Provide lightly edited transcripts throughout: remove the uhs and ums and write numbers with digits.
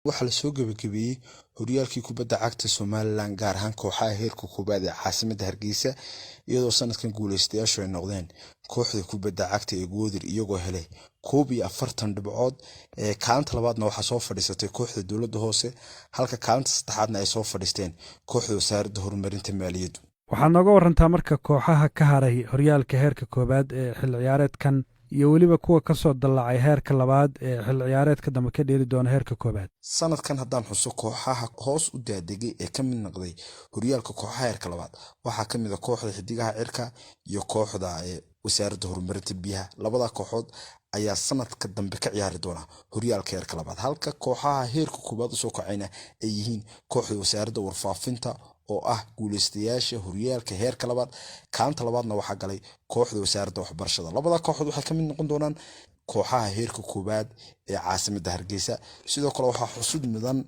waxaa la soo gabagabeeyey horyaalkii kubadda cagta Somaliland gaar ahaan kooxaha heerka koobaad ee caasimadda Hargeysa iyadoo sanadkan guuleystayaashu ay noqdeen kooxda kubadda cagta ee Goodir iyagoo helay 41 dhibcood kaalinta labaadna waxaa soo fadhiisatay kooxda dowladda hoose halka kaalinta saddexaadna ay soo fadhiisteen kooxda wasaaradda horumarinta maaliyadda. waxaad nooga warantaa marka kooxaha ka haray horyaalka heerka koobaad ee xil ciyaareedkan iyo weliba kuwa ka soo dallacay heerka labaad ee xil ciyaareedka dambe ka dheeli doona heerka koobaad. sanadkan haddaan xuso kooxaha hoos u daadegay ee ka mid noqday horyaalka kooxaha heerka labaad waxaa ka mid ah kooxda xidigaha cirka iyo kooxda wasaaradda horumarinta biyaha. labada kooxood ayaa sanadka dambe ka ciyaari doona horyaalka heerka labaad halka kooxaha heerka koobaad u soo kacayna ay yihiin kooxda wasaaradda warfaafinta oo ah guuleystayaasha horyaalka heerka labaad kaalinta labaadna waxaa galay kooxda wasaaradda waxbarashada. labada kooxood waxay ka mid noqon doonaan kooxaha heerka koobaad ee caasimadda Hargeysa. sidoo kale waxaa xusud mudan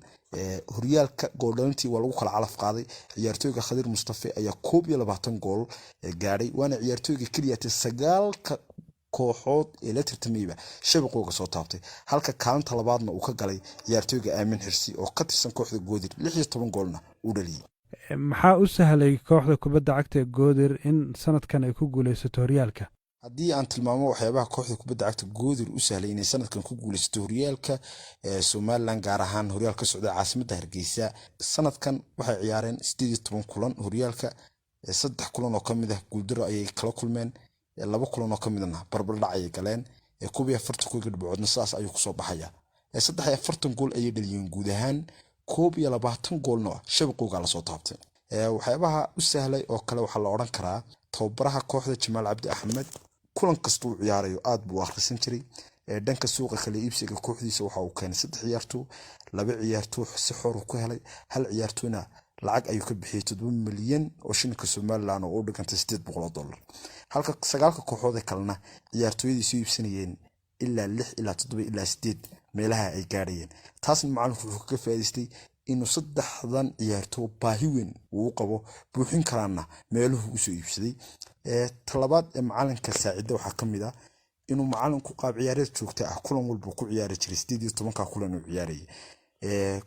horyaalka gooldhalintii waa lagu kala calaf qaaday ciyaartooyga Khadir Mustafa ayaa 21 gool gaadhay waana ciyaartooyga kaliya 9 kooxood ee la tartamayba shabaqooga soo taabtay halka kaalinta labaadna uu ka galay ciyaartooyga Aamin Xirsi oo ka tirsan kooxda Goodir 16 goolna uu dhaliyay. maxaa u sahlay kooxda kubadda cagta ee Goodir in sanadkan ay ku guuleysato horyaalka? haddii aan tilmaamo waxyaabaha kooxda kubadda cagta Goodir u sahlay inay sanadkan ku guuleysato horyaalka Somaliland gaar ahaan horyaalka socda caasimadda Hargeysa sanadkan waxay ciyaareen 18 kulan horyaalka 3 kulan oo kamid ah guuldaro ayay kala kulmeen 2 kulan oo kamid ah barbardhac ayay galeen 41 dhibcoodna saas ayuu ku soo baxaya 43 gool ayay dhaliyeen guud ahaan 21 goolna shabaqooga la soo taabtay. waxyaabaha u sahlay oo kale waxaa la oran karaa tababaraha kooxda Jamaal Cabdi Axmed kulan kasta uu ciyaarayo aad buu akhrisan jiray dhanka suuqa kala iibsiga kooxdiisa waxa uu keenay 3 ciyaartoy 2 ciyaartoy si xor ku helay hal ciyaartoyna lacag ayuu ka bixiyay 7 milyan oo shilinka Somaliland oo u dhigantay $800 halka 9 kooxood ee kalena ciyaartooyadii soo iibsanayeen ilaa 6 ilaa 7 ilaa 8 meelaha ay gaarayeen. taasna macalinku wuxuu ka faa'iideystay inuu 3 ciyaartooy baahi weyn uu qabo buuxin karaana meeluhu u soo iibsaday. talabaad ee macalinka saacido waxaa ka mid ah inuu macalinku qaab ciyaareed joogto ah kulan walba ku ciyaari jiray 18 kulan uu ciyaarayay.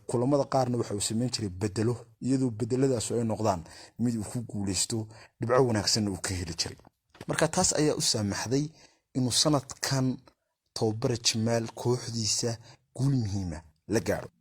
kulamada qaarna waxa uu sameyn jiray bedelo iyadoo bedeladaas ay noqdaan mid uu ku guuleysto dhibco wanaagsan uu ka heli jiray. marka taas ayaa u saamaxday inuu sanadkan tababar Jamaal kooxdiisa guul muhiim ah la gaaro.